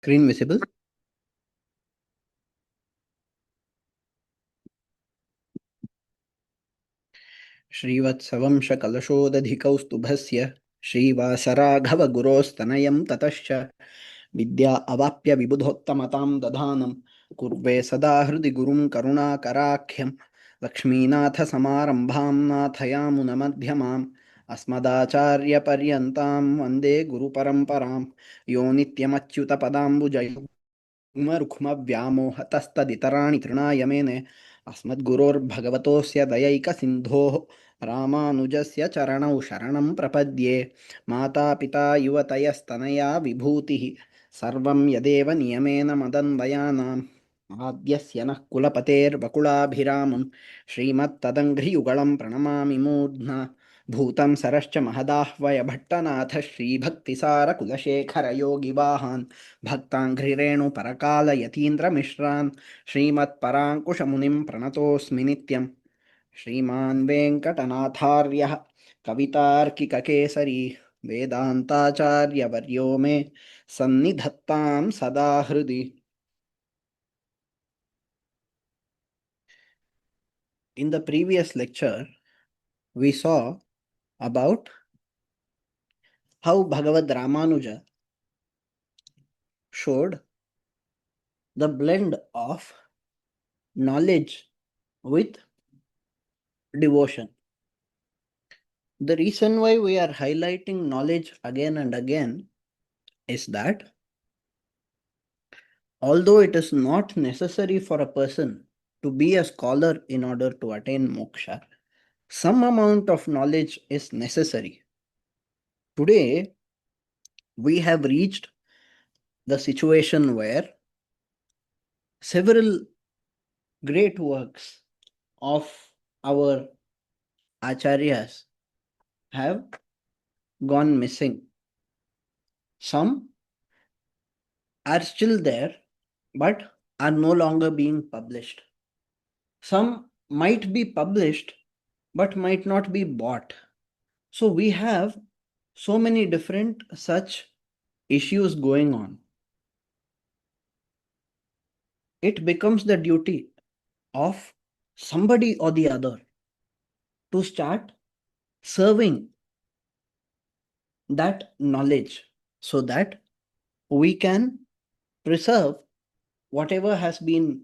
Screen visible? श्रीवत्सवंशकलशोदधिकौस्तुभस्य श्रीवासराघवगुरोस्तनयं ततश्च विद्या अवाप्य विबुधोत्तमतां दधानं कुर्वे सदा हृदि गुरुं करुणाकराख्यं लक्ष्मीनाथसमारम्भां नाथयामुनमध्यमाम् अस्मदाचार्यपर्यन्तां वन्दे गुरुपरम्परां यो नित्यमच्युतपदाम्बुजयुग्मरुक्मव्यामोहतस्तदितराणि तृणाय मेने अस्मद्गुरोर्भगवतोऽस्य दयैकसिन्धोः रामानुजस्य चरणौ शरणं प्रपद्ये मातापिता युवतयस्तनया विभूतिः सर्वं यदेव नियमेन मदन्वयानाम् आद्यस्य नः कुलपतेर्वकुलाभिरामं श्रीमत्तदङ्घ्रियुगलं प्रणमामि मूर्ध्ना भूतं सरश्च महदाह्वय भट्टनाथ श्रीभक्तिसारकुलशेखरयोगिवाहान् भक्ताङ्घ्रिरेणुपरकालयतीन्द्रमिश्रान् श्रीमत्पराङ्कुशमुनिं प्रणतोऽस्मि नित्यम् श्रीमान् वेङ्कटनाथार्यः कवितार्किककेसरी वेदान्ताचार्यवर्यो मे सन्निधत्तां सदा हृदि. In the previous lecture, we saw about how Bhagavad Ramanuja showed the blend of knowledge with devotion. The reason why we are highlighting knowledge again and again is that although it is not necessary for a person to be a scholar in order to attain moksha, some amount of knowledge is necessary. Today, we have reached the situation where several great works of our acharyas have gone missing. Some are still there but are no longer being published. Some might be published but might not be bought. So we have so many different such issues going on. It becomes the duty of somebody or the other to start serving that knowledge so that we can preserve whatever has been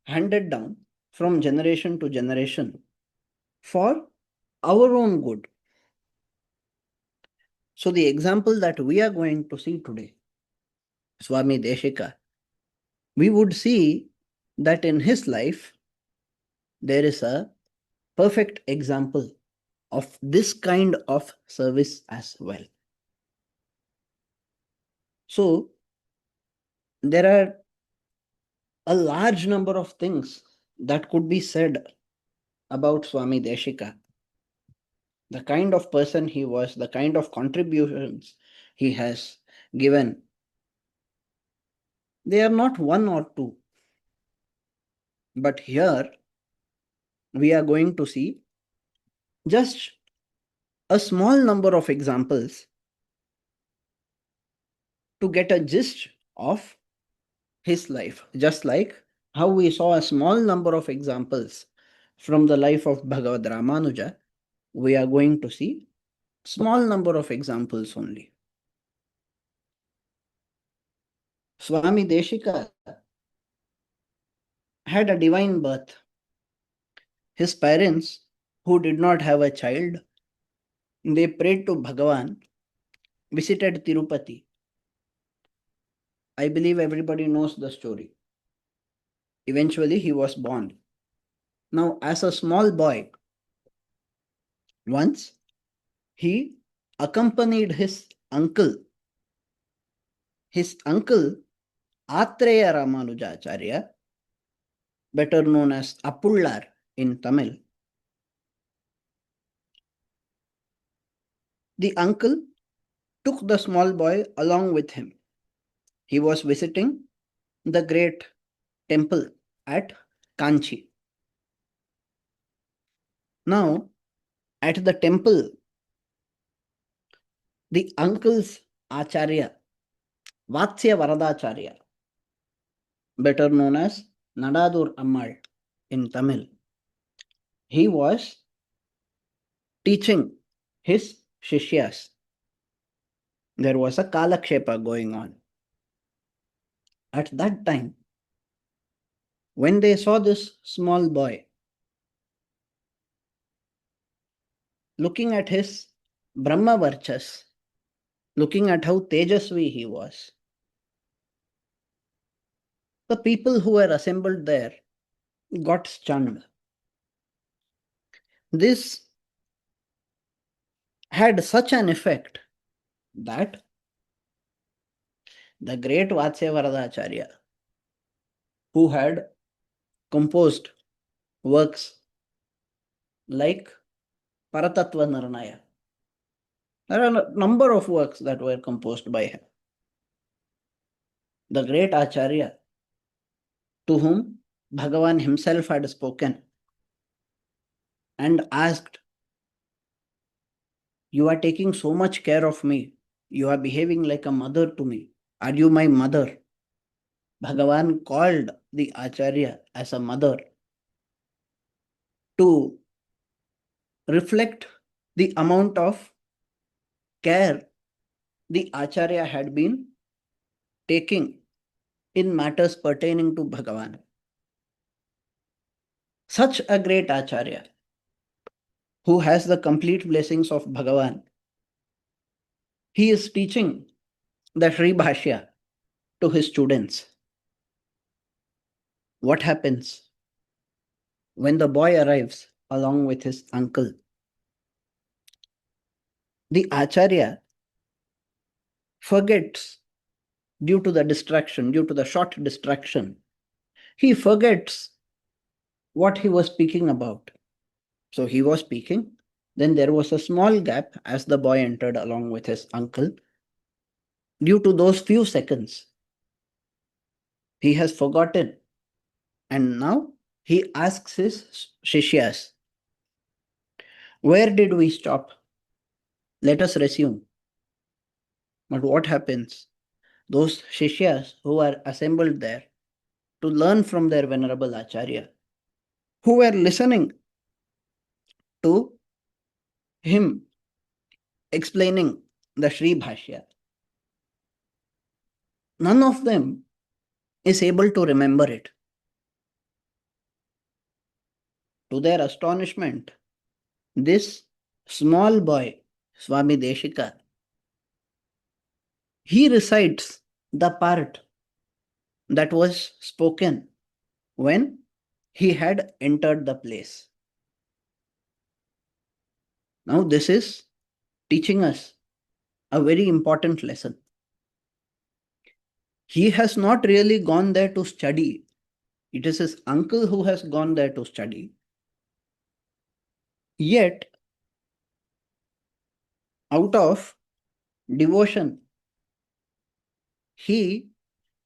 handed down from generation to generation for our own good. So the example that we are going to see today, Swami Deshika, we would see that in his life there is a perfect example of this kind of service as well. So there are a large number of things that could be said about Swami Deshika, the kind of person he was, the kind of contributions he has given. They are not one or two, but here we are going to see just a small number of examples to get a gist of his life, just like how we saw a small number of examples from the life of Bhagavad Ramanuja. We are going to see small number of examples only. Swami Deshika had a divine birth. His parents, who did not have a child, they prayed to Bhagavan, visited Tirupati. I believe everybody knows the story. Eventually, he was born. Now, as a small boy, once he accompanied his uncle Atreya Ramanujacharya, better known as Appullar in Tamil. The uncle took the small boy along with him. He was visiting the great temple at Kanchi. Now, at the temple, the uncle's Acharya Vatsya Varadacharya, better known as Nadadur Ammal in Tamil. He was teaching his Shishyas. There was a Kalakshepa going on. At that time, when they saw this small boy looking at his Brahma Varchas, looking at how Tejasvi he was, the people who were assembled there got stunned. This had such an effect that the great Vatsya Varadacharya, who had composed works like Paratattva Nirnaya, there are a number of works that were composed by him. The great Acharya, to whom Bhagavan himself had spoken and asked, "You are taking so much care of me. You are behaving like a mother to me. Are you my mother?" Bhagavan called the Acharya as a mother to reflect the amount of care the Acharya had been taking in matters pertaining to Bhagavan. Such a great Acharya who has the complete blessings of Bhagavan, he is teaching the Sri Bhashya to his students. What happens when the boy arrives along with his uncle? The Acharya forgets, due to the distraction, due to the short distraction, he forgets what he was speaking about. So he was speaking, then there was a small gap as the boy entered along with his uncle. Due to those few seconds, he has forgotten, and now he asks his Shishyas, "Where did we stop? Let us resume." But what happens? Those Shishyas who are assembled there to learn from their venerable Acharya, who were listening to him explaining the Sri Bhashya, none of them is able to remember it. To their astonishment, this small boy, Swami Deshika, he recites the part that was spoken when he had entered the place. Now, this is teaching us a very important lesson. He has not really gone there to study. It is his uncle who has gone there to study. Yet, out of devotion, he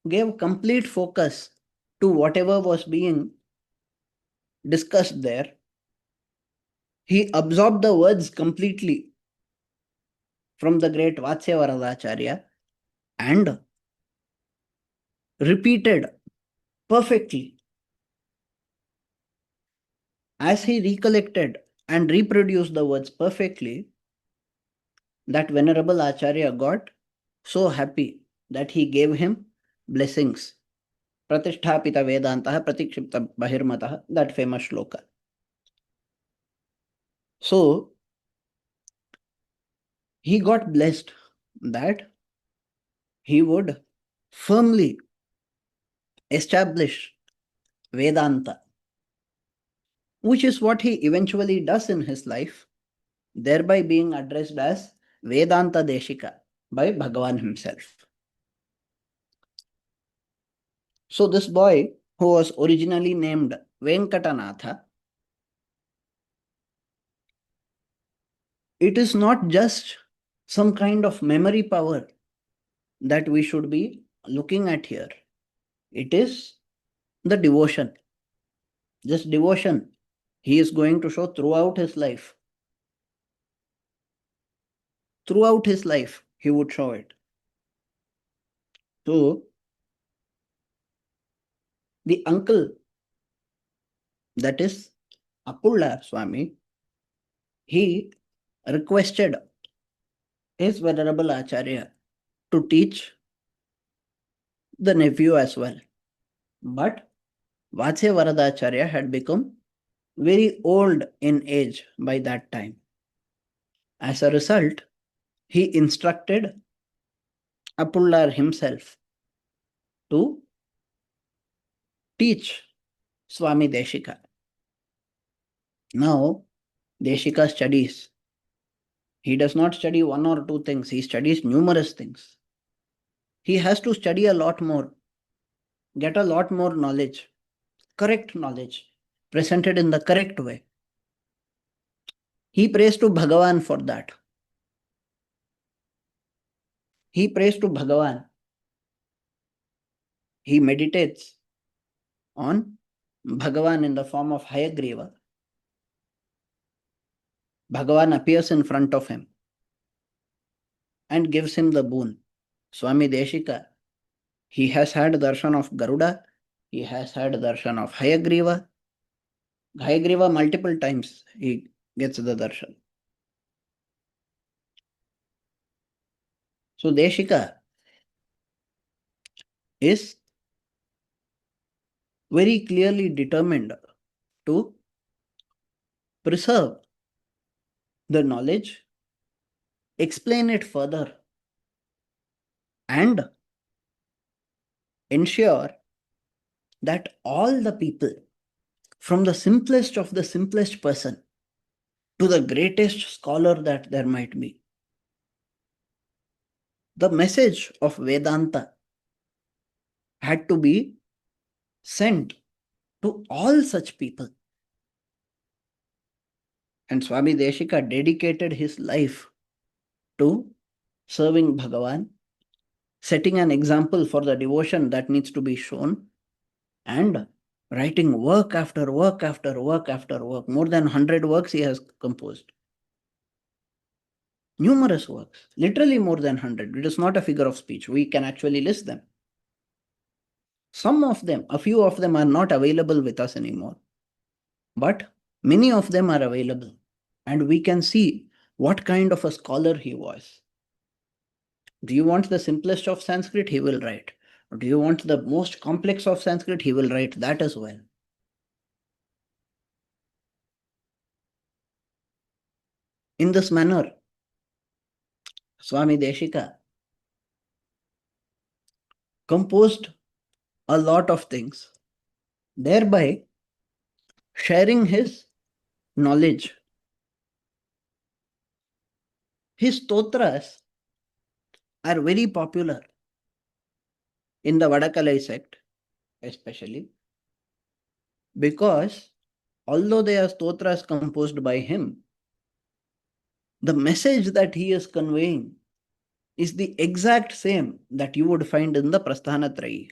gave complete focus to whatever was being discussed there. He absorbed the words completely from the great Vatsya Varadacharya and repeated perfectly. As he recollected and reproduced the words perfectly, that venerable Acharya got so happy that he gave him blessings. Pratisthapita Vedanta Pratikshipta Bahirmata, that famous shloka. So he got blessed that he would firmly establish Vedanta, which is what he eventually does in his life, thereby being addressed as Vedanta Deshika by Bhagavan himself. So this boy, who was originally named Venkatanatha, it is not just some kind of memory power that we should be looking at here. It is the devotion. This devotion he is going to show throughout his life. Throughout his life, he would show it. So, the uncle, that is Apullar Swami, he requested his Venerable Acharya to teach the nephew as well. But Vatsya Varadacharya had become very old in age by that time. As a result, he instructed Apullar himself to teach Swami Deshika. Now, Deshika studies. He does not study one or two things, he studies numerous things. He has to study a lot more, get a lot more knowledge, correct knowledge, presented in the correct way. He prays to Bhagavan for that. He prays to Bhagavan. He meditates on Bhagavan in the form of Hayagriva. Bhagavan appears in front of him and gives him the boon. Swami Deshika, he has had darshan of Garuda, he has had darshan of Hayagriva. Hayagriva multiple times he gets the darshan. So Deshika is very clearly determined to preserve the knowledge, explain it further, and ensure that all the people, from the simplest of the simplest person to the greatest scholar that there might be, the message of Vedanta had to be sent to all such people. And Swami Deshika dedicated his life to serving Bhagavan, setting an example for the devotion that needs to be shown, and writing work after work after work after work. More than 100 works he has composed. Numerous works, literally more than 100. It is not a figure of speech. We can actually list them. Some of them, a few of them are not available with us anymore. But many of them are available. And we can see what kind of a scholar he was. Do you want the simplest of Sanskrit? He will write. Or do you want the most complex of Sanskrit? He will write that as well. In this manner, Swami Deshika composed a lot of things, thereby sharing his knowledge. His stotras are very popular in the Vadakalai sect, especially because although they are stotras composed by him, the message that he is conveying is the exact same that you would find in the Prasthanatrayi.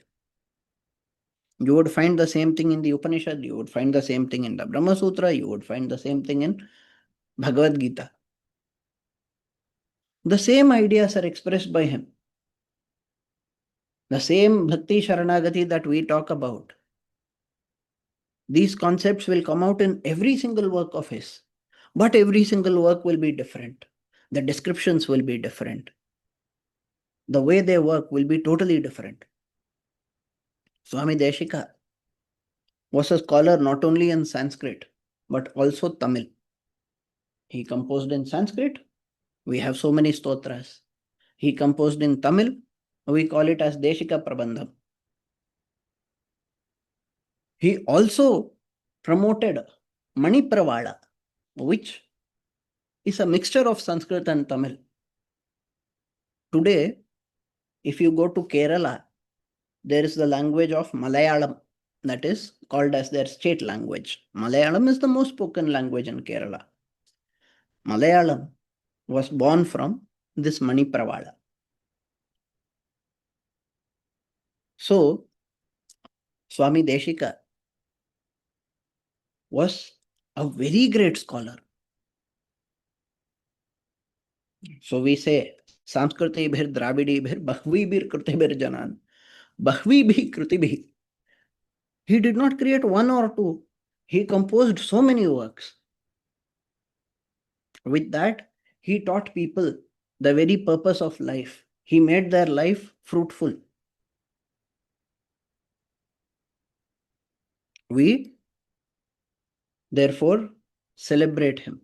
You would find the same thing in the Upanishad, you would find the same thing in the Brahma Sutra, you would find the same thing in Bhagavad Gita. The same ideas are expressed by him. The same Bhakti Sharanagati that we talk about. These concepts will come out in every single work of his. But every single work will be different. The descriptions will be different. The way they work will be totally different. Swami Deshika was a scholar not only in Sanskrit, but also Tamil. He composed in Sanskrit. We have so many stotras. He composed in Tamil. We call it as Deshika Prabandham. He also promoted Manipravala, which is a mixture of Sanskrit and Tamil. Today, if you go to Kerala, there is the language of Malayalam that is called as their state language. Malayalam is the most spoken language in Kerala. Malayalam was born from this Manipravala. So, Swami Deshika was a very great scholar. So we say, Samskritibhir Dravidibhir Bahvibhir Kritibhir Janan. Bahvibhi krutibhi. He did not create one or two. He composed so many works. With that, he taught people the very purpose of life. He made their life fruitful. We, therefore, celebrate him.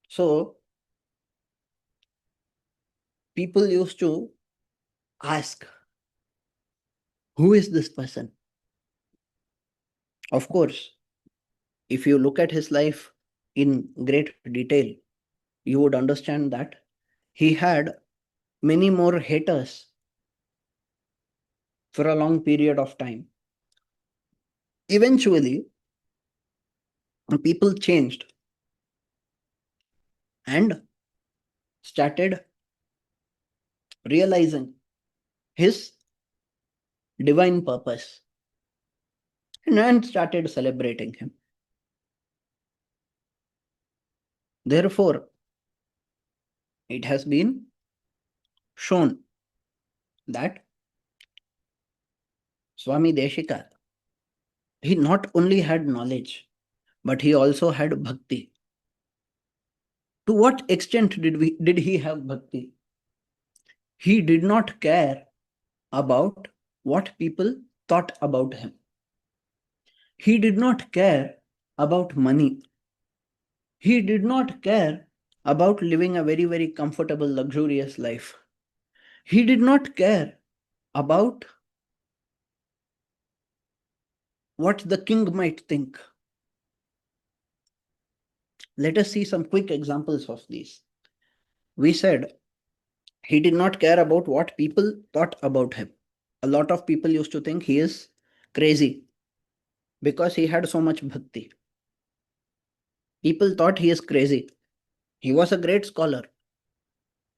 So, people used to ask, who is this person? Of course, if you look at his life in great detail, you would understand that he had many more haters for a long period of time. Eventually, people changed and started realizing his divine purpose and started celebrating him. Therefore, it has been shown that Swami Deshika, he not only had knowledge, but he also had bhakti. To what extent did he have bhakti? He did not care about what people thought about him. He did not care about money. He did not care about living a very, very comfortable, luxurious life. He did not care about what the king might think. Let us see some quick examples of these. We said he did not care about what people thought about him. A lot of people used to think he is crazy because he had so much bhakti. People thought he is crazy. He was a great scholar.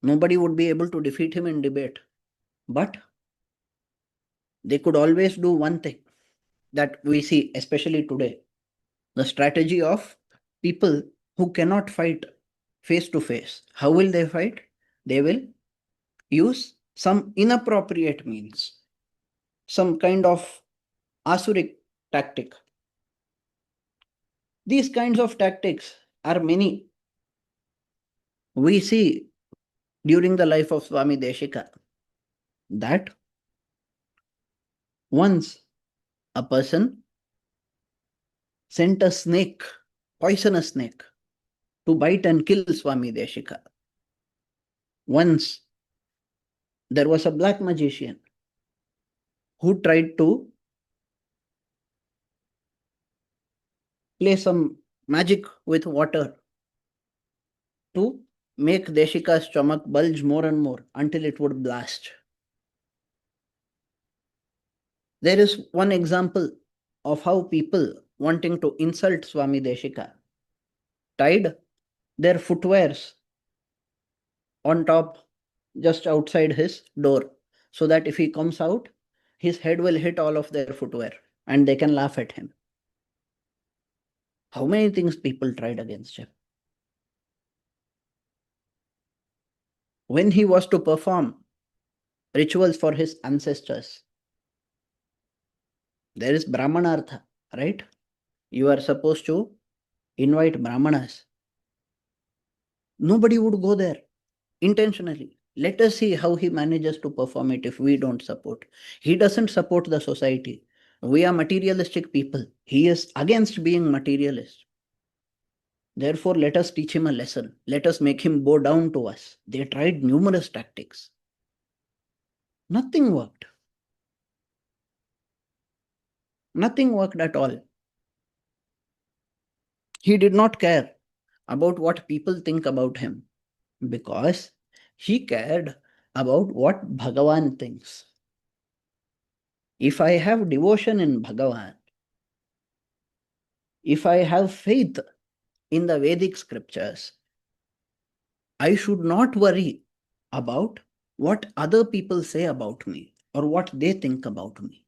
Nobody would be able to defeat him in debate. But they could always do one thing that we see, especially today, the strategy of people who cannot fight face to face. How will they fight? They will use some inappropriate means, some kind of asuric tactic. These kinds of tactics are many. We see during the life of Swami Deshika that once a person sent a snake, poisonous snake, to bite and kill Swami Deshika. Once there was a black magician who tried to play some magic with water to make Deshika's stomach bulge more and more until it would blast. There is one example of how people wanting to insult Swami Deshika tied their footwears on top just outside his door so that if he comes out, his head will hit all of their footwear and they can laugh at him. How many things people tried against him? When he was to perform rituals for his ancestors, there is Brahmanartha, right? You are supposed to invite Brahmanas. Nobody would go there intentionally. Let us see how he manages to perform it if we don't support. He doesn't support the society. We are materialistic people. He is against being materialist. Therefore, let us teach him a lesson. Let us make him bow down to us. They tried numerous tactics. Nothing worked. Nothing worked at all. He did not care about what people think about him because he cared about what Bhagavan thinks. If I have devotion in Bhagavan, if I have faith in the Vedic scriptures, I should not worry about what other people say about me or what they think about me.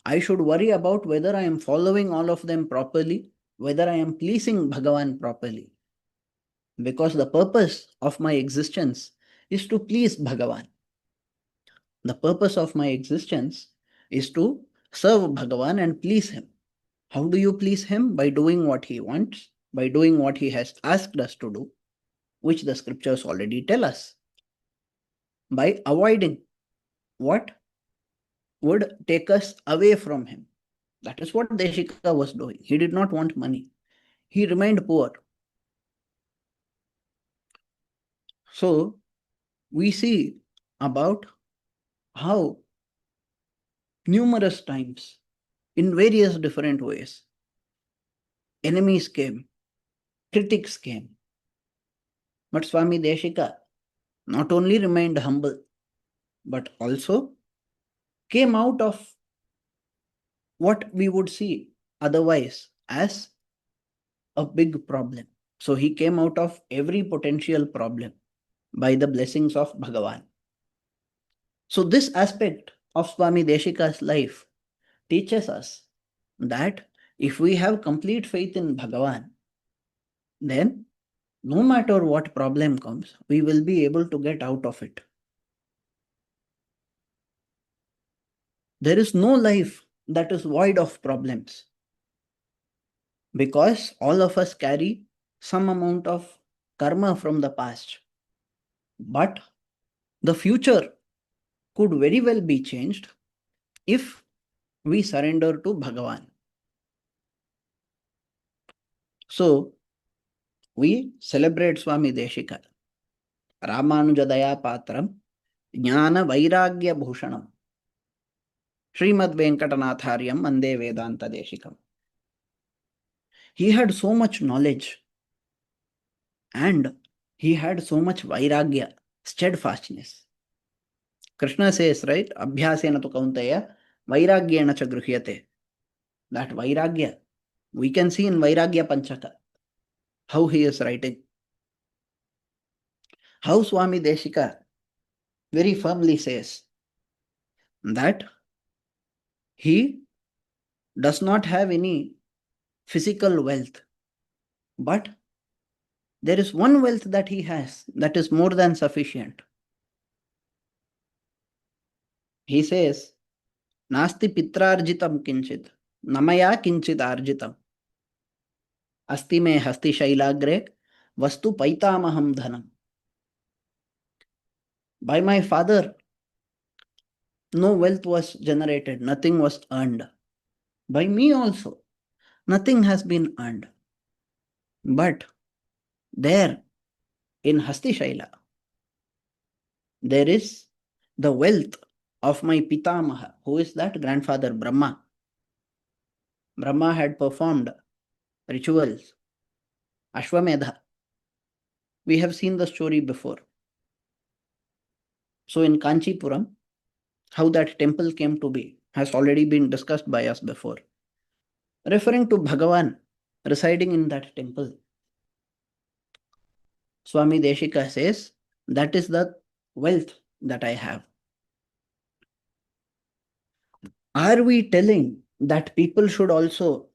I should worry about whether I am following all of them properly, whether I am pleasing Bhagavan properly. because the purpose of my existence is to please Bhagavan. The purpose of my existence is to serve Bhagavan and please him. How do you please him? By doing what he wants, by doing what he has asked us to do, which the scriptures already tell us, by avoiding what would take us away from him. That is what Deshika was doing. He did not want money. He remained poor. So we see about how numerous times, in various different ways, enemies came, critics came. But Swami Deshika not only remained humble, but also came out of what we would see otherwise as a big problem. So he came out of every potential problem by the blessings of Bhagavan. So this aspect of Swami Deshika's life teaches us that if we have complete faith in Bhagavan, then no matter what problem comes, we will be able to get out of it. There is no life that is void of problems because all of us carry some amount of karma from the past. But the future could very well be changed if we surrender to Bhagavan. So, we celebrate Swami Deshika, Ramanuja Daya Patram, Jnana Vairagya Bhushanam, Srimad Venkatanathariam Mande Vedanta Deshikam. He had so much knowledge and he had so much Vairagya, steadfastness. Krishna says, right, Abhyasena tu kaunteya, Vairagyena cha gruhyate. That Vairagya, we can see in Vairagya Panchaka how he is writing. How Swami Deshika very firmly says that he does not have any physical wealth, but there is one wealth that he has that is more than sufficient. He says, Nasti pitrarjitam kinchit, namaya kinchit arjitam. Asti me hasti shailagre, vastu paitamaham dhanam. By my father, no wealth was generated, nothing was earned. By me also, nothing has been earned. But there in Hasti Shaila, there is the wealth of my Pitamaha. Who is that? Grandfather Brahma. Brahma had performed rituals, Ashwamedha. We have seen the story before. So in Kanchipuram, how that temple came to be has already been discussed by us before. Referring to Bhagavan residing in that temple, Swami Deshika says, that is the wealth that I have. Are we telling that people should also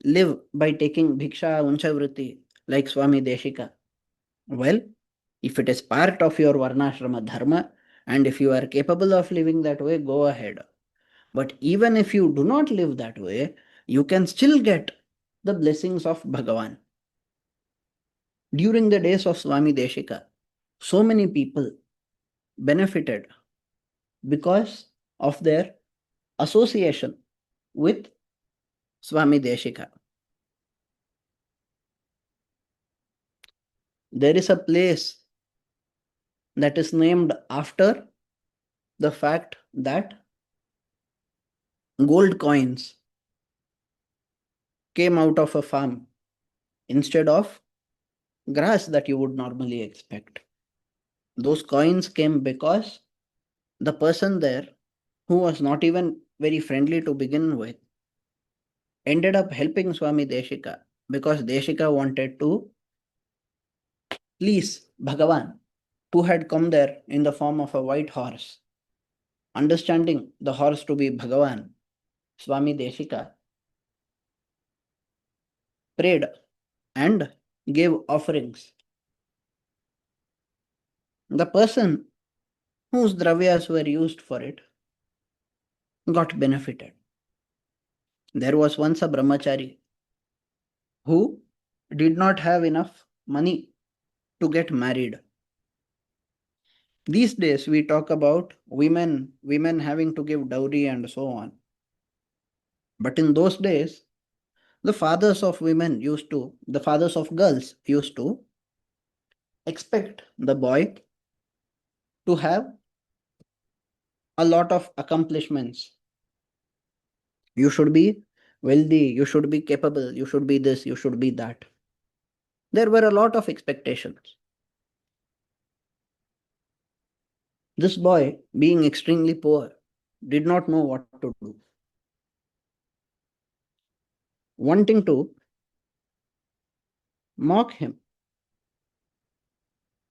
live by taking bhiksha, unchavritti like Swami Deshika? Well, if it is part of your varnashrama dharma and if you are capable of living that way, go ahead. But even if you do not live that way, you can still get the blessings of Bhagavan. During the days of Swami Deshika, so many people benefited because of their association with Swami Deshika. There is a place that is named after the fact that gold coins came out of a farm instead of grass that you would normally expect. Those coins came because the person there, who was not even very friendly to begin with, ended up helping Swami Deshika because Deshika wanted to please Bhagavan, who had come there in the form of a white horse. Understanding the horse to be Bhagavan, Swami Deshika prayed and gave offerings The person whose dravyas were used for it got benefited. There was once a brahmachari who did not have enough money to get married. These days we talk about women having to give dowry and so on. But in those days, the fathers of girls used to expect the boy to have a lot of accomplishments. You should be wealthy, you should be capable, you should be this, you should be that. There were a lot of expectations. This boy, being extremely poor, did not know what to do. Wanting to mock him,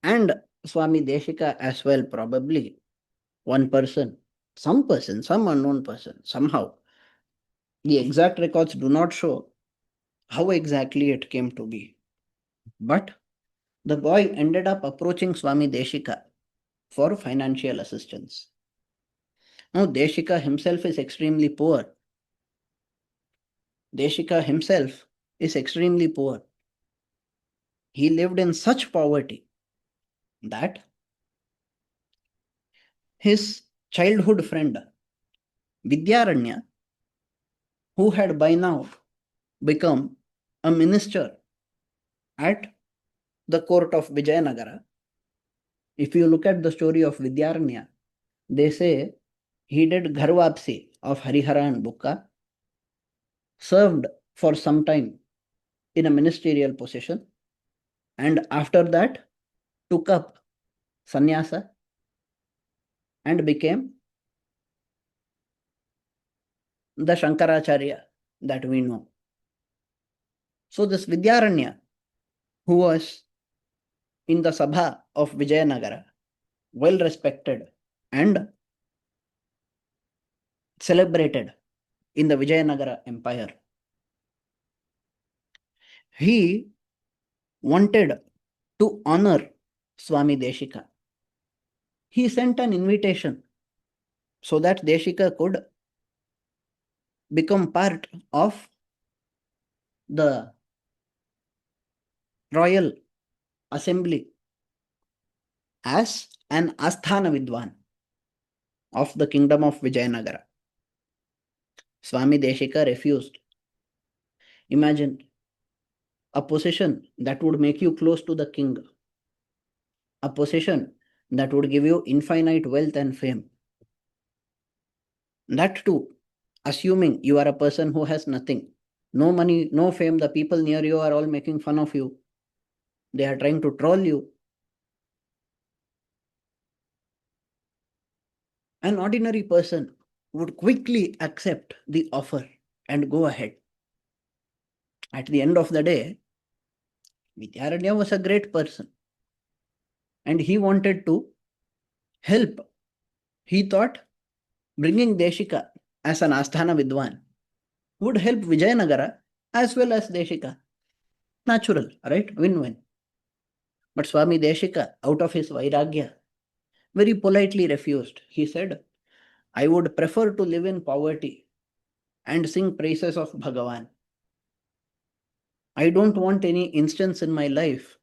and Swami Deshika as well, probably one person, some unknown person, somehow. The exact records do not show how exactly it came to be. But the boy ended up approaching Swami Deshika for financial assistance. Now, Deshika himself is extremely poor. Deshika himself is extremely poor. He lived in such poverty that his childhood friend, Vidyaranya, who had by now become a minister at the court of Vijayanagara, if you look at the story of Vidyaranya, they say he did Gharvapsi of Harihara and Bukka, served for some time in a ministerial position, and after that took up sannyasa and became the Shankaracharya that we know. So this Vidyaranya, who was in the Sabha of Vijayanagara, well respected and celebrated in the Vijayanagara Empire, he wanted to honor Swami Deshika. He sent an invitation so that Deshika could become part of the royal assembly as an Asthana Vidwan of the kingdom of Vijayanagara. Swami Deshika refused. Imagine a position that would make you close to the king, a position that would give you infinite wealth and fame. That too, assuming you are a person who has nothing, no money, no fame, the people near you are all making fun of you. They are trying to troll you. An ordinary person would quickly accept the offer and go ahead. At the end of the day, Vidyaranya was a great person and he wanted to help. He thought bringing Deshika as an Asthana Vidwan would help Vijayanagara as well as Deshika. Natural, right? Win-win. But Swami Deshika, out of his Vairagya, very politely refused. He said, I would prefer to live in poverty and sing praises of Bhagavan. I don't want any instance in my life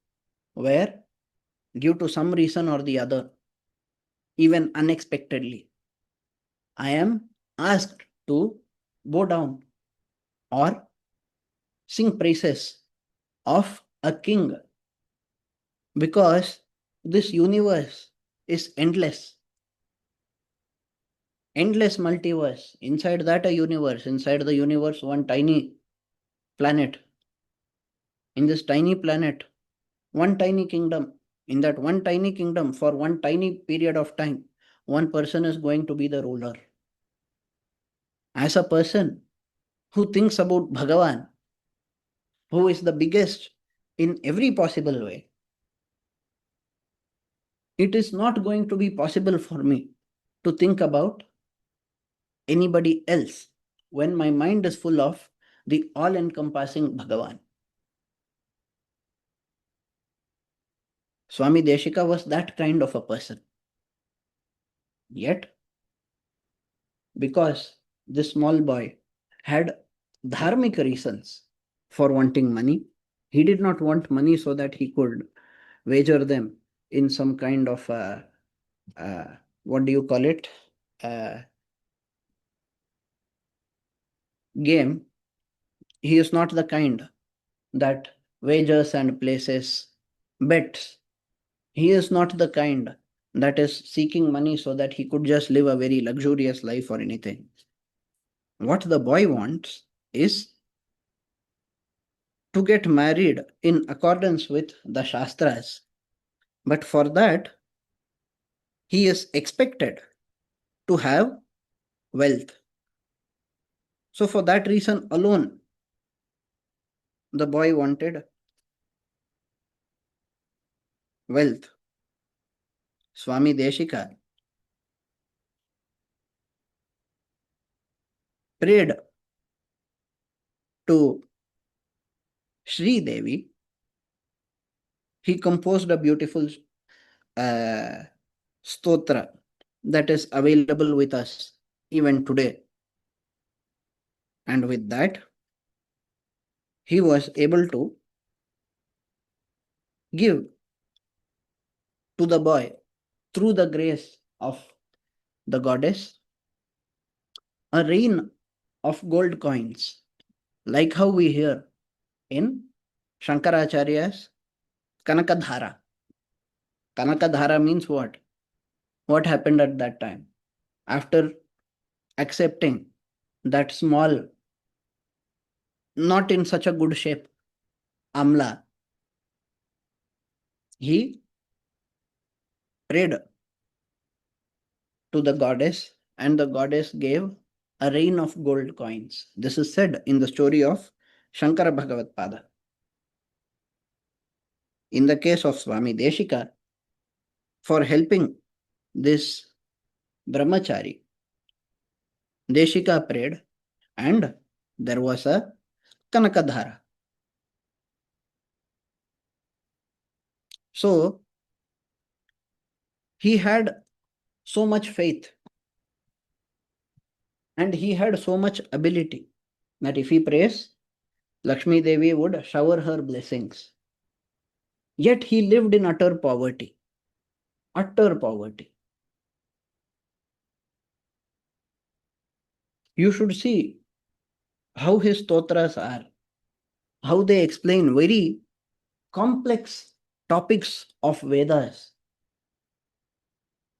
where, due to some reason or the other, even unexpectedly, I am asked to bow down or sing praises of a king, because this universe is endless. Endless multiverse. Inside that, a universe. Inside the universe, one tiny planet. In this tiny planet, one tiny kingdom. In that one tiny kingdom, for one tiny period of time, one person is going to be the ruler. As a person who thinks about Bhagavan, who is the biggest in every possible way, it is not going to be possible for me to think about anybody else when my mind is full of the all-encompassing Bhagavan. Swami Deshika was that kind of a person. Yet, because this small boy had dharmic reasons for wanting money, he did not want money so that he could wager them in some kind of what do you call it? Game. He is not the kind that wagers and places bets. He is not the kind that is seeking money so that he could just live a very luxurious life or anything. What the boy wants is to get married in accordance with the Shastras. But for that, he is expected to have wealth. So, for that reason alone, the boy wanted wealth. Swami Deshika prayed to Sri Devi. He composed a beautiful uh, stotra that is available with us even today. And with that, he was able to give to the boy, through the grace of the goddess, a rain of gold coins, like how we hear in Shankaracharya's Kanakadhara. Kanakadhara means what? What happened at that time? After accepting that small, not in such a good shape, Amla, he prayed to the goddess, and the goddess gave a rain of gold coins. This is said in the story of Shankara Bhagavat Pada. In the case of Swami Deshika, for helping this brahmachari, Deshika prayed, and there was a Kanakadhara. So he had so much faith and he had so much ability that if he prays, Lakshmi Devi would shower her blessings. Yet he lived in utter poverty. Utter poverty. You should see how his stotras are, how they explain very complex topics of Vedas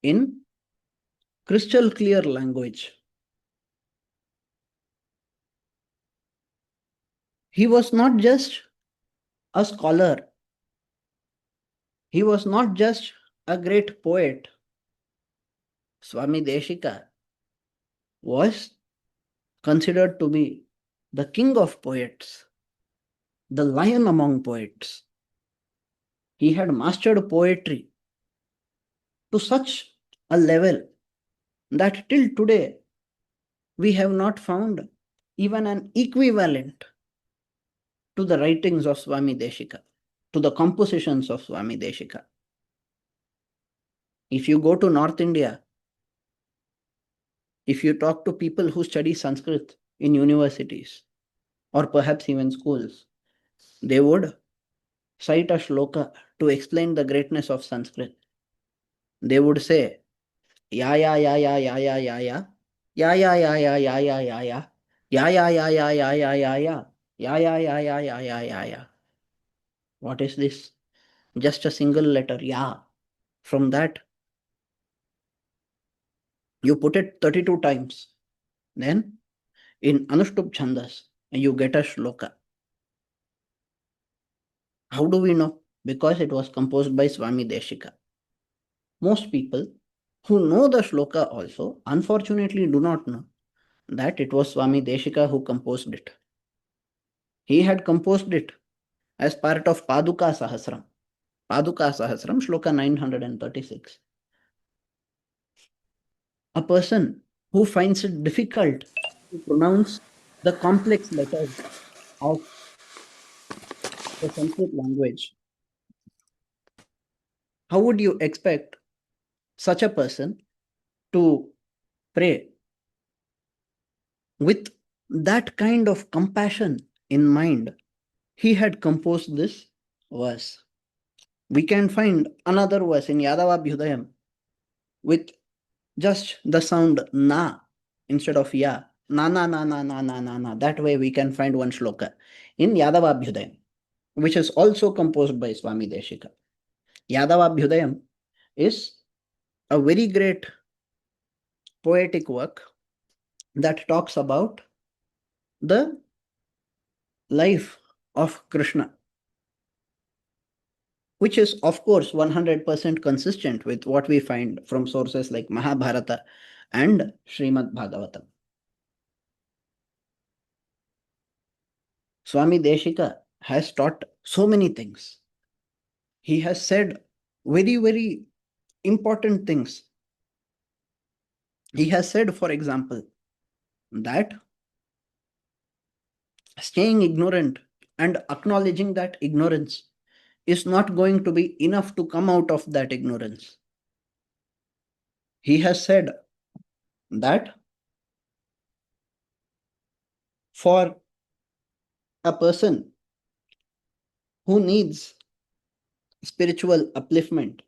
in crystal clear language. He was not just a scholar, he was not just a great poet. Swami Deshika was considered to be the king of poets, the lion among poets. He had mastered poetry to such a level that till today we have not found even an equivalent to the writings of Swami Deshika, to the compositions of Swami Deshika. If you go to North India, if you talk to people who study Sanskrit in universities or perhaps even schools, they would cite a shloka to explain the greatness of Sanskrit. They would say, ya ya ya ya ya ya ya ya, ya ya ya ya ya ya ya ya, ya ya ya ya ya ya ya ya, ya ya ya ya ya ya ya ya. What is this? Just a single letter, ya. From that, you put it 32 times. Then, in Anushtup Chandas, you get a shloka. How do we know? Because it was composed by Swami Deshika. Most people who know the shloka also, unfortunately, do not know that it was Swami Deshika who composed it. He had composed it as part of Paduka Sahasram. Paduka Sahasram, shloka 936. A person who finds it difficult to pronounce the complex letters of the Sanskrit language How would you expect such a person to pray with that kind of compassion in mind? He had composed this verse. We can find another verse in Yadavabhyudayam with just the sound na instead of ya. Na na na na na na na na. That way we can find one shloka in Yadavabhyudayam, which is also composed by Swami Deshika. Yadavabhyudayam is a very great poetic work that talks about the life of Krishna, which is, of course, 100% consistent with what we find from sources like Mahabharata and Srimad Bhagavatam. Swami Deshika has taught so many things. He has said very, very important things. He has said, for example, that staying ignorant and acknowledging that ignorance is not going to be enough to come out of that ignorance. He has said that for a person who needs spiritual upliftment,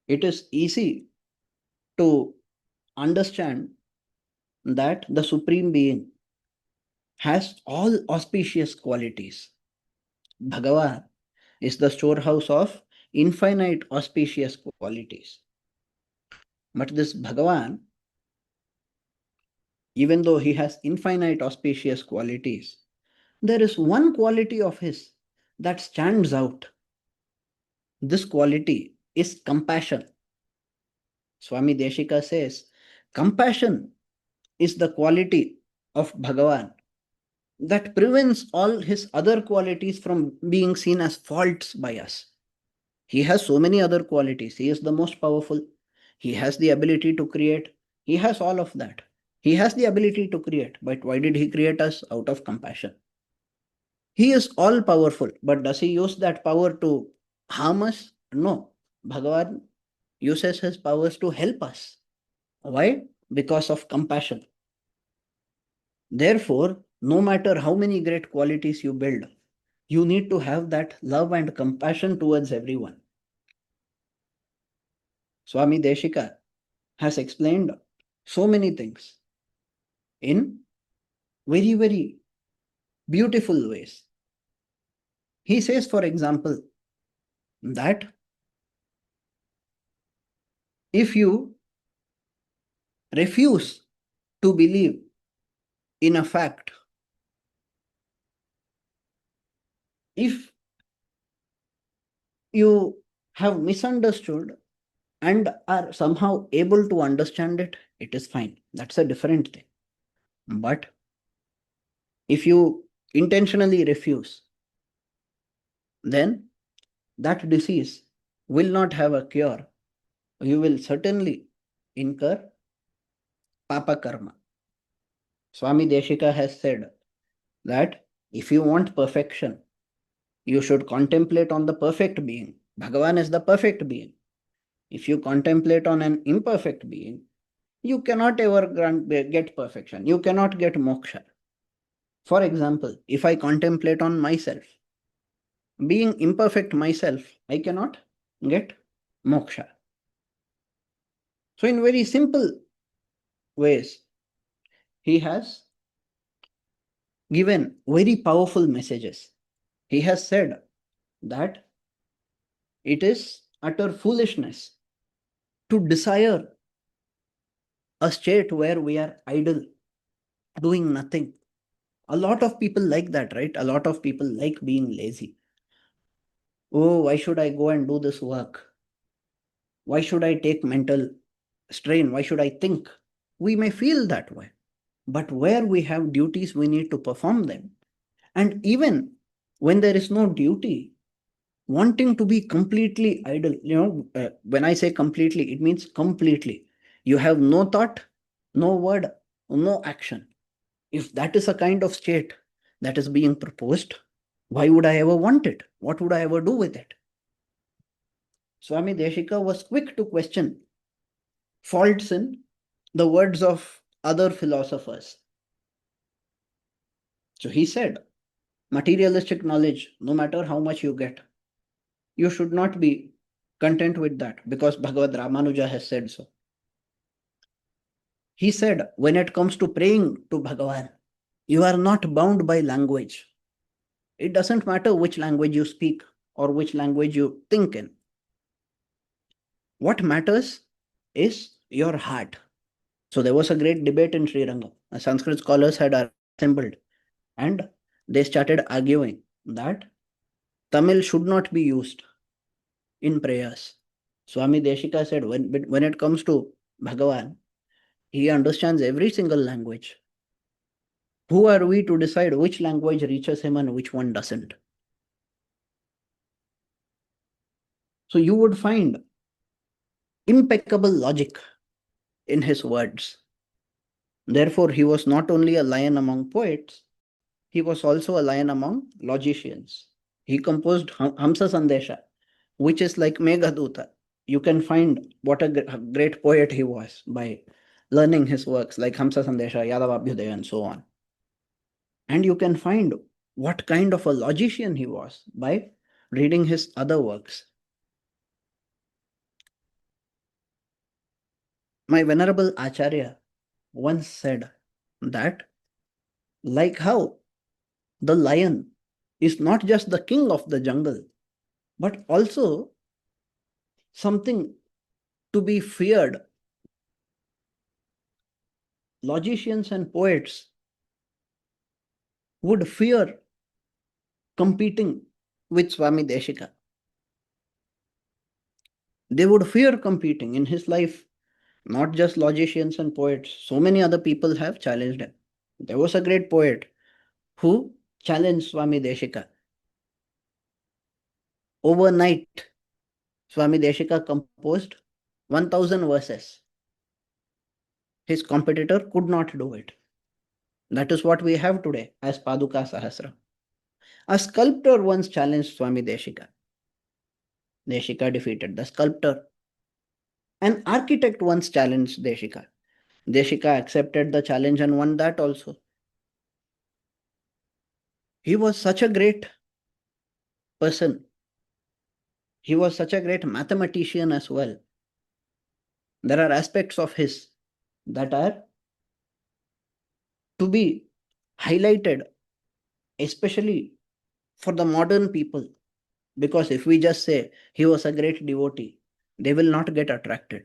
it is easy to understand that the Supreme Being has all auspicious qualities. Bhagavan is the storehouse of infinite auspicious qualities. But this Bhagavan, even though he has infinite auspicious qualities, there is one quality of his that stands out. This quality is compassion. Swami Deshika says, compassion is the quality of Bhagavan that prevents all his other qualities from being seen as faults by us. He has so many other qualities. He is the most powerful. He has the ability to create. He has all of that. He has the ability to create. But why did he create us? Out of compassion. He is all powerful. But does he use that power to harm us? No. Bhagavan uses his powers to help us. Why? Because of compassion. Therefore, no matter how many great qualities you build, you need to have that love and compassion towards everyone. Swami Deshika has explained so many things in very, very beautiful ways. He says, for example, that if you refuse to believe in a fact, if you have misunderstood and are somehow able to understand it, it is fine. That's a different thing. But if you intentionally refuse, then that disease will not have a cure. You will certainly incur papa karma. Swami Deshika has said that if you want perfection, you should contemplate on the perfect being. Bhagavan is the perfect being. If you contemplate on an imperfect being, you cannot ever get perfection. You cannot get moksha. For example, if I contemplate on myself, being imperfect myself, I cannot get moksha. So, in very simple ways, he has given very powerful messages. He has said that it is utter foolishness to desire a state where we are idle, doing nothing. A lot of people like that, right? A lot of people like being lazy. Oh, why should I go and do this work? Why should I take mental strain? Why should I think? We may feel that way. But where we have duties, we need to perform them. And even when there is no duty, wanting to be completely idle, when I say completely, it means completely. You have no thought, no word, no action. If that is a kind of state that is being proposed, why would I ever want it? What would I ever do with it? Swami Deshika was quick to question faults in the words of other philosophers. So he said, materialistic knowledge, no matter how much you get, you should not be content with that because Bhagavad Ramanuja has said so. He said, when it comes to praying to Bhagavan, you are not bound by language. It doesn't matter which language you speak or which language you think in. What matters is your heart. So there was a great debate in Sri Rangam. Sanskrit scholars had assembled and they started arguing that Tamil should not be used in prayers. Swami Deshika said, when it comes to Bhagavan, he understands every single language. Who are we to decide which language reaches him and which one doesn't? So you would find impeccable logic in his words. Therefore, he was not only a lion among poets, he was also a lion among logicians. He composed Hamsa Sandesha, which is like Meghaduta. You can find what a great poet he was by learning his works like Hamsa Sandesha, Yadavabhyudaya, and so on. And you can find what kind of a logician he was by reading his other works. My venerable Acharya once said that, like how the lion is not just the king of the jungle, but also something to be feared. Logicians and poets would fear competing with Swami Deshika. They would fear competing in his life. Not just logicians and poets, so many other people have challenged him. There was a great poet who challenged Swami Deshika. Overnight, Swami Deshika composed 1000 verses. His competitor could not do it. That is what we have today as Paduka Sahasra. A sculptor once challenged Swami Deshika. Deshika defeated the sculptor. An architect once challenged Deshika. Deshika accepted the challenge and won that also. He was such a great person. He was such a great mathematician as well. There are aspects of his that are to be highlighted, especially for the modern people. Because if we just say he was a great devotee, they will not get attracted.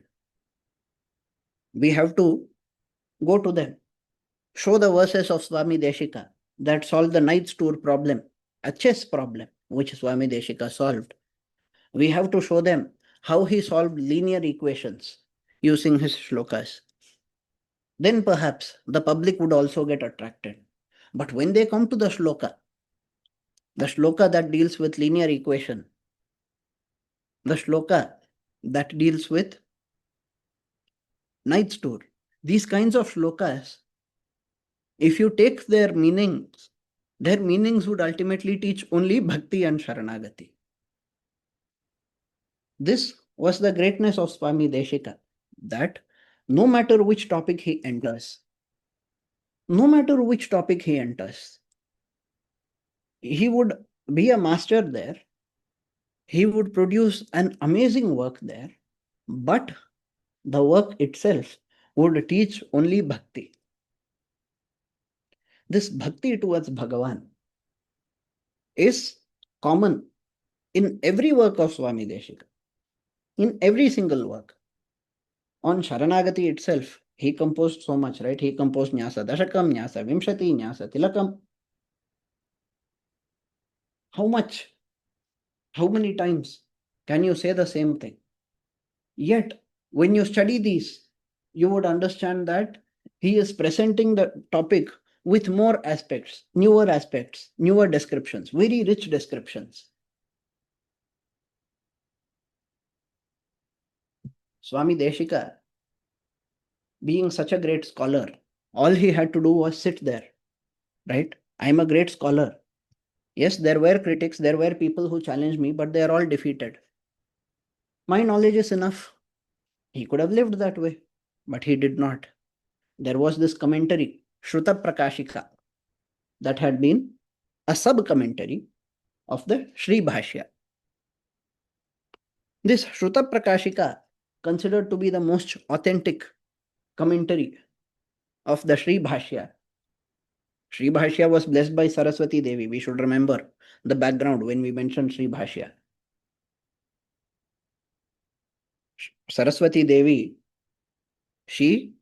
We have to go to them, show the verses of Swami Deshika that solve the knight's tour problem, a chess problem, which Swami Deshika solved. We have to show them how he solved linear equations using his shlokas. Then perhaps the public would also get attracted. But when they come to the shloka that deals with linear equation, the shloka that deals with knight's tour, these kinds of shlokas, if you take their meanings would ultimately teach only bhakti and sharanagati. This was the greatness of Swami Deshika, that no matter which topic he enters, he would be a master there. He would produce an amazing work there, but the work itself would teach only bhakti. This bhakti towards Bhagavan is common in every work of Swami Deshika, in every single work. On Sharanagati itself, he composed so much, right? He composed Nyasa Dashakam, Nyasa Vimshati, Nyasa Tilakam. How much? How many times can you say the same thing? Yet, when you study these, you would understand that he is presenting the topic with more aspects, newer descriptions, very rich descriptions. Swami Deshika, being such a great scholar, all he had to do was sit there, right? I'm a great scholar. Yes, there were critics, there were people who challenged me, but they are all defeated. My knowledge is enough. He could have lived that way, but he did not. There was this commentary, Shruta Prakashika, that had been a sub-commentary of the Sri Bhashya. This Shruta Prakashika, considered to be the most authentic commentary of the Sri Bhashya. Sri Bhashya was blessed by Saraswati Devi. We should remember the background when we mention Sri Bhashya. Saraswati Devi, she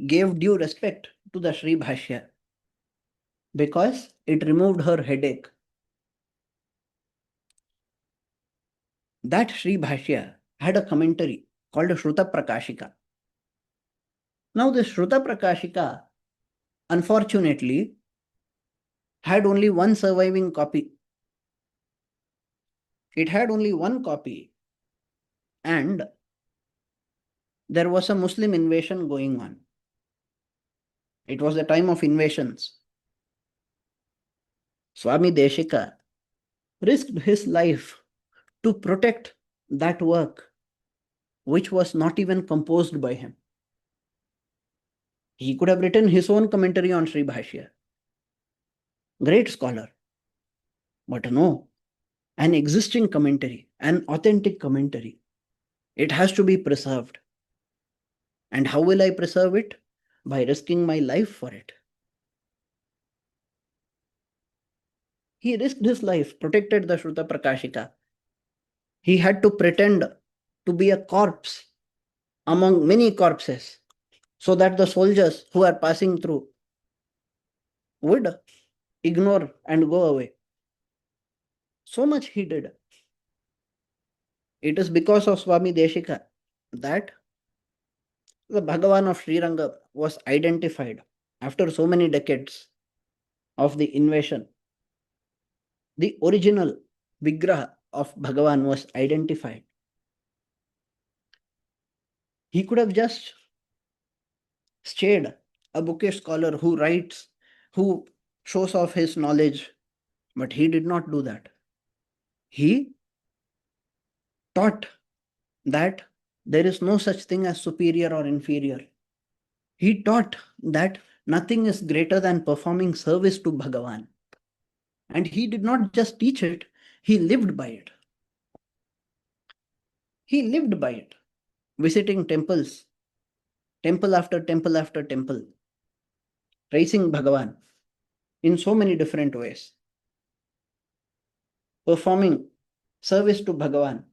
gave due respect to the Sri Bhashya because it removed her headache. That Sri Bhashya had a commentary called Shruta Prakashika. Now, this Shruta Prakashika, unfortunately, had only one surviving copy. It had only one copy, and there was a Muslim invasion going on. It was the time of invasions. Swami Deshika risked his life to protect that work, which was not even composed by him. He could have written his own commentary on Sri Bhashya. Great scholar. But no, an existing commentary, an authentic commentary, it has to be preserved. And how will I preserve it? By risking my life for it. He risked his life, protected the Shruta Prakashika. He had to pretend to be a corpse among many corpses so that the soldiers who are passing through would ignore and go away. So much he did. It is because of Swami Deshika that the Bhagavan of Sri Ranga was identified after so many decades of the invasion. The original Vigraha of Bhagavan was identified. He could have just stayed a bookish scholar who writes, who shows off his knowledge, but he did not do that. He taught that there is no such thing as superior or inferior. He taught that nothing is greater than performing service to Bhagavan. And he did not just teach it, he lived by it. He lived by it, visiting temples, temple after temple after temple, praising Bhagavan in so many different ways, performing service to Bhagavan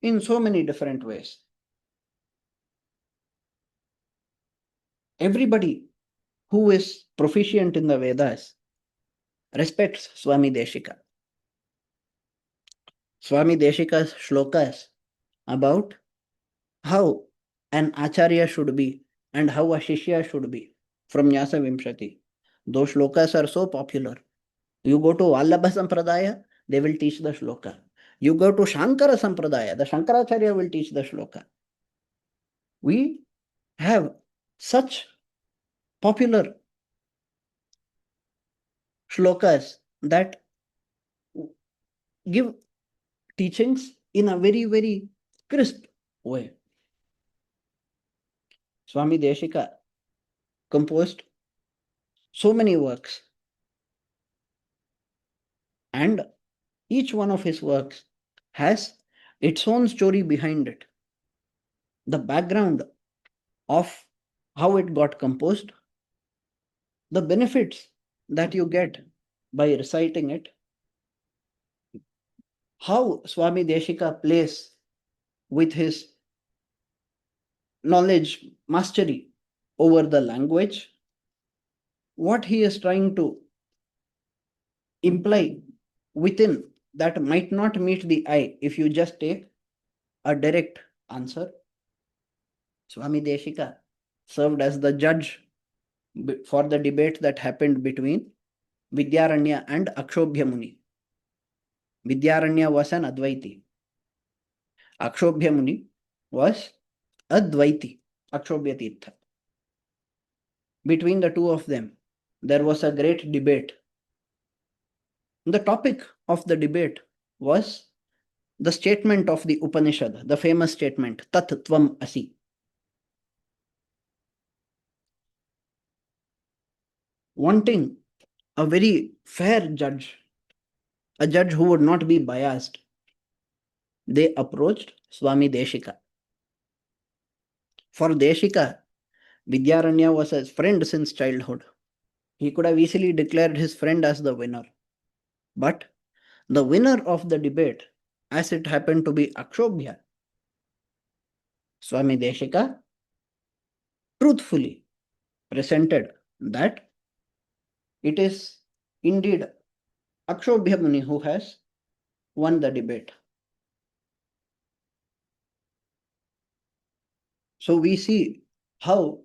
in so many different ways. Everybody who is proficient in the Vedas respects Swami Deshika. Swami Deshika's shlokas about how an acharya should be and how a shishya should be from Nyasa Vimshati. Those shlokas are so popular. You go to Vallabha Sampradaya, they will teach the shloka. You go to Shankara Sampradaya, the Shankaracharya will teach the shloka. We have such popular shlokas that give teachings in a very, very crisp way. Swami Deshika composed so many works, and each one of his works has its own story behind it. The background of how it got composed, the benefits that you get by reciting it, how Swami Deshika plays with his knowledge mastery over the language, what he is trying to imply within that might not meet the eye if you just take a direct answer. Swami Deshika served as the judge for the debate that happened between Vidyaranya and Akshobhya Muni. Vidyaranya was an Advaiti. Akshobhya Muni was Advaiti, Akshobhya Tirtha. Between the two of them, there was a great debate. The topic of the debate was the statement of the Upanishad, the famous statement, Tat Tvam Asi. Wanting a very fair judge, a judge who would not be biased, they approached Swami Deshika. For Deshika, Vidyaranya was his friend since childhood. He could have easily declared his friend as the winner. But the winner of the debate, as it happened to be Akshobhya, Swami Deshika truthfully presented that it is indeed Akshobhya Muni who has won the debate. So we see how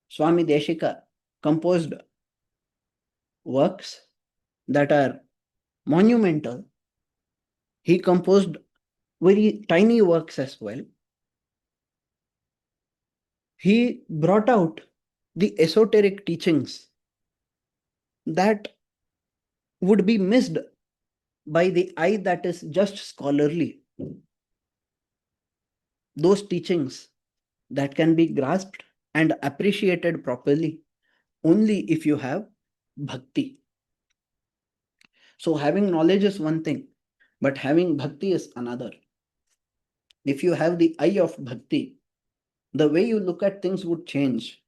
Swami Deshika composed works that are monumental. He composed very tiny works as well. He brought out the esoteric teachings that would be missed by the eye that is just scholarly. Those teachings that can be grasped and appreciated properly only if you have bhakti. So having knowledge is one thing, but having bhakti is another. If you have the eye of bhakti, the way you look at things would change.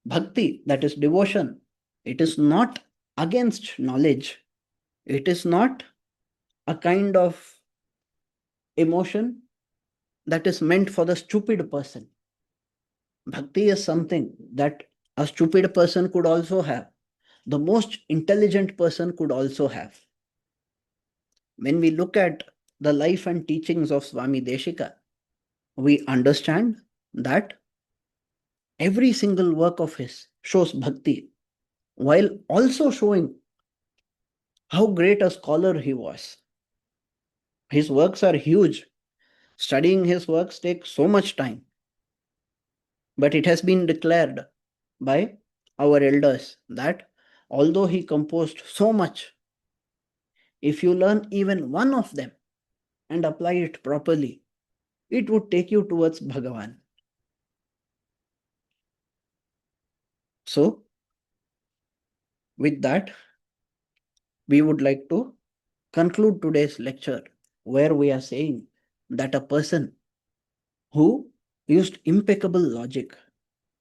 Bhakti, that is devotion, it is not against knowledge. It is not a kind of emotion that is meant for the stupid person. Bhakti is something that a stupid person could also have. The most intelligent person could also have. When we look at the life and teachings of Swami Deshika, we understand that every single work of his shows bhakti, while also showing how great a scholar he was. His works are huge. Studying his works takes so much time. But it has been declared by our elders that although he composed so much, if you learn even one of them and apply it properly, it would take you towards Bhagavan. So, with that, we would like to conclude today's lecture where we are saying that a person who used impeccable logic,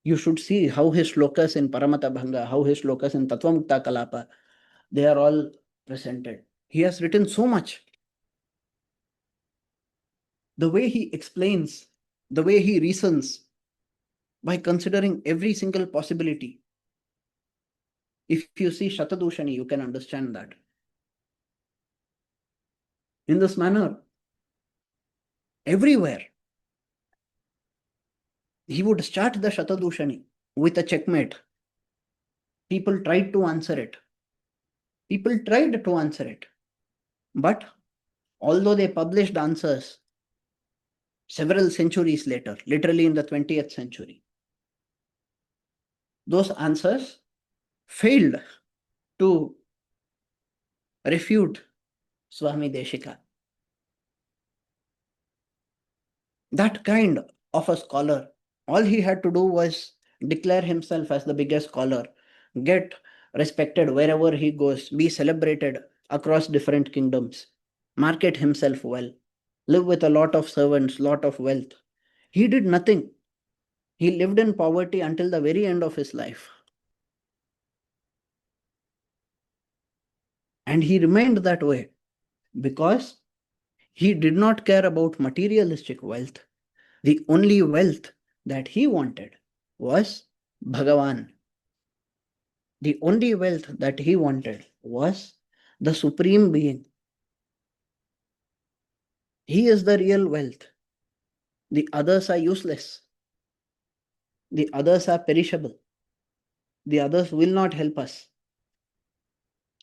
you should see how his shlokas in Paramata Bhanga, how his shlokas in Tattvamukta Kalapa, they are all presented. He has written so much. The way he explains, the way he reasons, by considering every single possibility. If you see Shatadushani, you can understand that. In this manner, everywhere, he would start the Shatadushani with a checkmate. People tried to answer it. But although they published answers several centuries later, literally in the 20th century, those answers failed to refute Swami Deshika. That kind of a scholar, all he had to do was declare himself as the biggest scholar, get respected wherever he goes, be celebrated across different kingdoms, market himself well, live with a lot of servants, lot of wealth. He did nothing. He lived in poverty until the very end of his life. And he remained that way because he did not care about materialistic wealth. The only wealth that he wanted was Bhagavan. The only wealth that he wanted was the Supreme Being. He is the real wealth. The others are useless. The others are perishable. The others will not help us.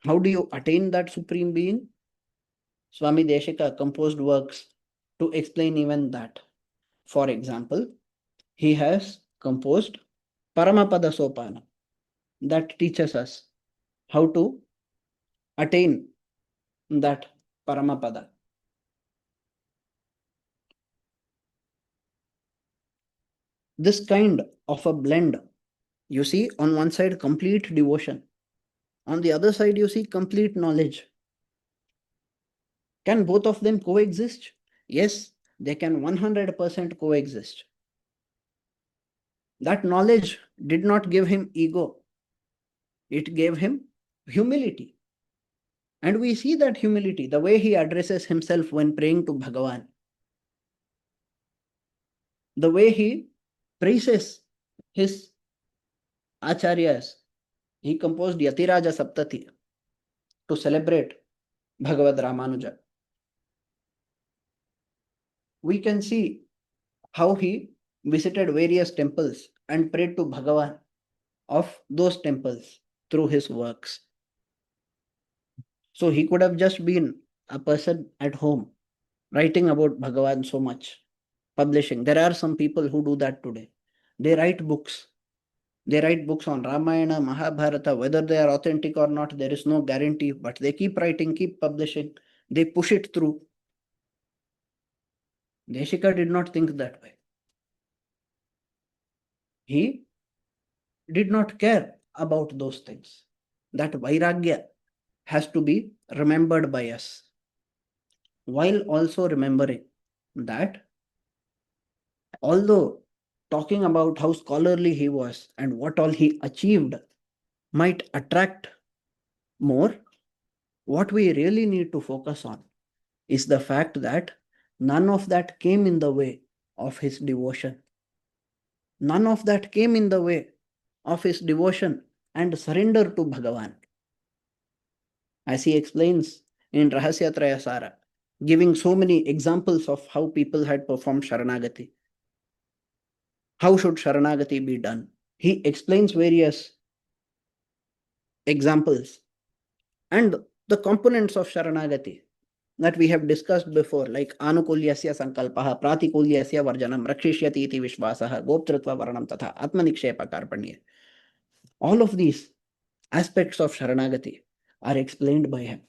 How do you attain that Supreme Being? Swami Deshika composed works to explain even that. For example, he has composed Paramapada Sopana that teaches us how to attain that Paramapada. This kind of a blend, you see, on one side, complete devotion. On the other side, you see complete knowledge. Can both of them coexist? Yes, they can 100% coexist. That knowledge did not give him ego, it gave him humility. And we see that humility, the way he addresses himself when praying to Bhagavan, the way he praises his acharyas. He composed Yatiraja Saptati to celebrate Bhagavad Ramanuja. We can see how he visited various temples and prayed to Bhagavan of those temples through his works. So he could have just been a person at home writing about Bhagavan so much, publishing. There are some people who do that today. They write books. They write books on Ramayana, Mahabharata, whether they are authentic or not, there is no guarantee, but they keep writing, keep publishing. They push it through. Deshika did not think that way. He did not care about those things. That Vairagya has to be remembered by us, while also remembering that although talking about how scholarly he was and what all he achieved might attract more, what we really need to focus on is the fact that none of that came in the way of his devotion. None of that came in the way of his devotion and surrender to Bhagavan. As he explains in Rahasya Trayasara, giving so many examples of how people had performed Sharanagati. How should Sharanagati be done? He explains various examples and the components of Sharanagati that we have discussed before, like Anukulyasya Sankalpaha, Pratikulyasya Varjanam, Rakshishyati iti Vishvasaha, Goptritva Varanam Tatha, Atmanikshepa Karpanya. All of these aspects of Sharanagati are explained by him.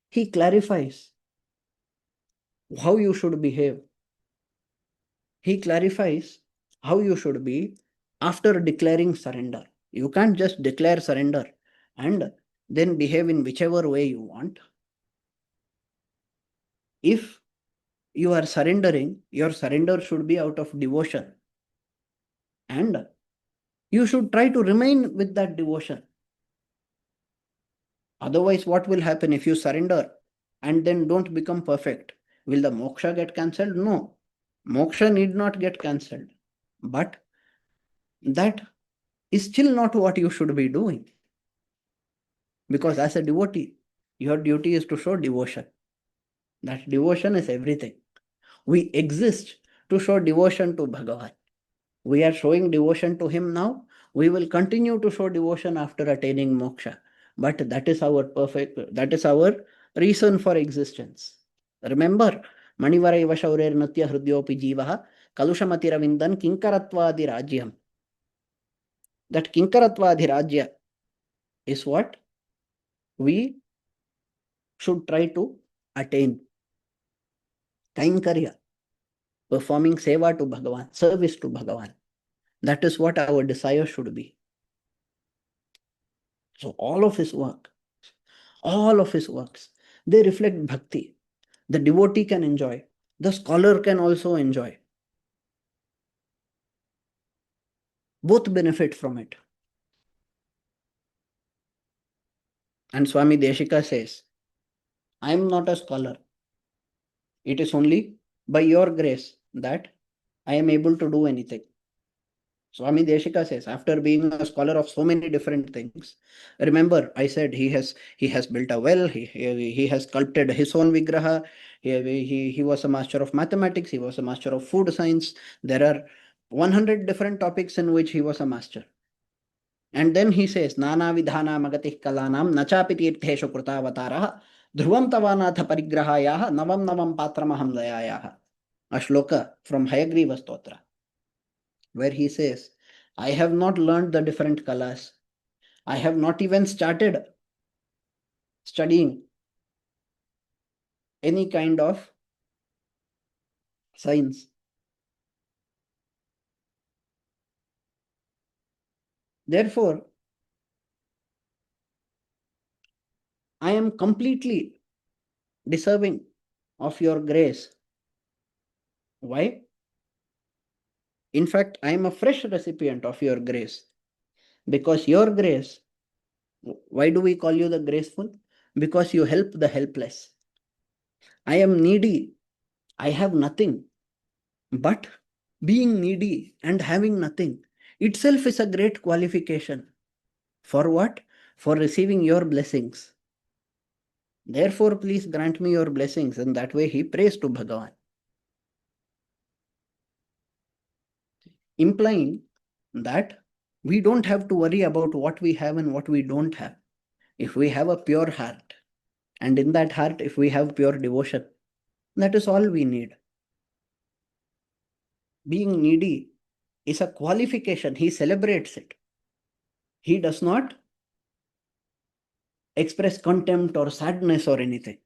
He clarifies how you should behave. He clarifies how you should be after declaring surrender. You can't just declare surrender and then behave in whichever way you want. If you are surrendering, your surrender should be out of devotion. And you should try to remain with that devotion. Otherwise, what will happen if you surrender and then don't become perfect? Will the moksha get cancelled? No. Moksha need not get cancelled. But that is still not what you should be doing. Because as a devotee, your duty is to show devotion. That devotion is everything. We exist to show devotion to Bhagavan. We are showing devotion to him now. We will continue to show devotion after attaining moksha. But that is our reason for existence. Remember, Manivaraiva Shaurer Natya Hrudyopi Jivaha Kalushamatiravindan Kinkarattvadi Rajyam. That Kinkarattvadi Rajya is what we should try to attain. Kainkariya, performing seva to Bhagavan, service to Bhagavan. That is what our desire should be. So all of his works, they reflect bhakti. The devotee can enjoy. The scholar can also enjoy. Both benefit from it. And Swami Deshika says, I am not a scholar. It is only by your grace that I am able to do anything. Swami Deshika says, after being a scholar of so many different things, remember I said he has built a well, he has sculpted his own vigraha, he was a master of mathematics, he was a master of food science. There are 100 different topics in which he was a master. And then he says, Nana vidhana magatih kalanam nachapi tirtheshu krutavataraha dhruvam tavanatha parigrahayaha navam patramaham dayayaha. A shloka from Hayagriva Stotra, where he says, I have not learned the different colors. I have not even started studying any kind of science. Therefore, I am completely deserving of your grace. Why? In fact, I am a fresh recipient of your grace. Because your grace, why do we call you the graceful? Because you help the helpless. I am needy. I have nothing. But being needy and having nothing itself is a great qualification. For what? For receiving your blessings. Therefore, please grant me your blessings. And that way he prays to Bhagavan, implying that we don't have to worry about what we have and what we don't have. If we have a pure heart, and in that heart, if we have pure devotion, that is all we need. Being needy is a qualification. He celebrates it. He does not express contempt or sadness or anything.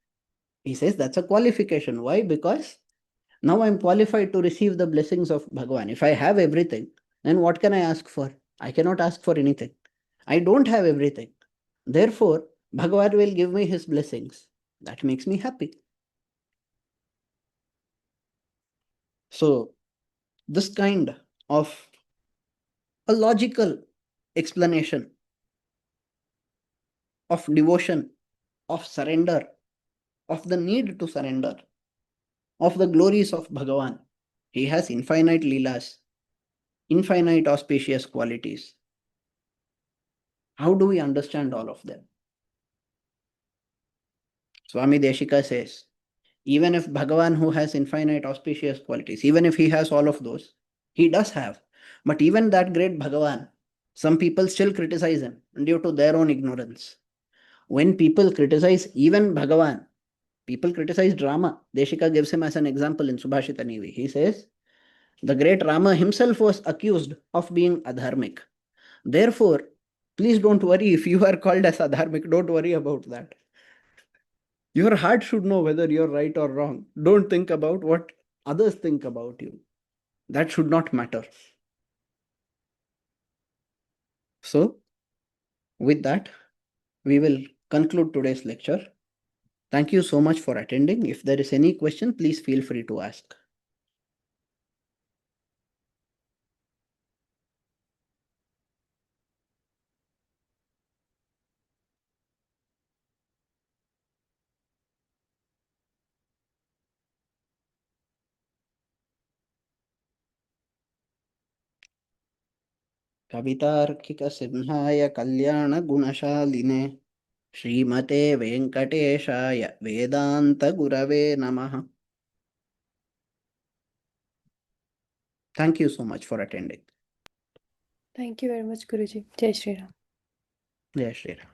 He says that's a qualification. Why? Because now I'm qualified to receive the blessings of Bhagavan. If I have everything, then what can I ask for? I cannot ask for anything. I don't have everything. Therefore, Bhagavan will give me his blessings. That makes me happy. So, this kind of a logical explanation of devotion, of surrender, of the need to surrender, of the glories of Bhagavan. He has infinite leelas, infinite auspicious qualities. How do we understand all of them? Swami Deshika says, even if Bhagavan, who has infinite auspicious qualities, even if he has all of those, he does have. But even that great Bhagavan, some people still criticize him due to their own ignorance. When people criticize even Bhagavan, people criticize Rama. Deshika gives him as an example in Subhashita Nivi. He says, the great Rama himself was accused of being adharmic. Therefore, please don't worry if you are called as adharmic. Don't worry about that. Your heart should know whether you're right or wrong. Don't think about what others think about you. That should not matter. So, with that, we will conclude today's lecture. Thank you so much for attending. If there is any question, please feel free to ask. कवितार्किकसिंहाय कल्याणगुणशालिने श्रीमते वेङ्कटेशाय वेदान्तगुरवे नमः. Thank you so much for attending. Thank you very much, Guruji. Jai Shri Ram. Jai Shri Ram.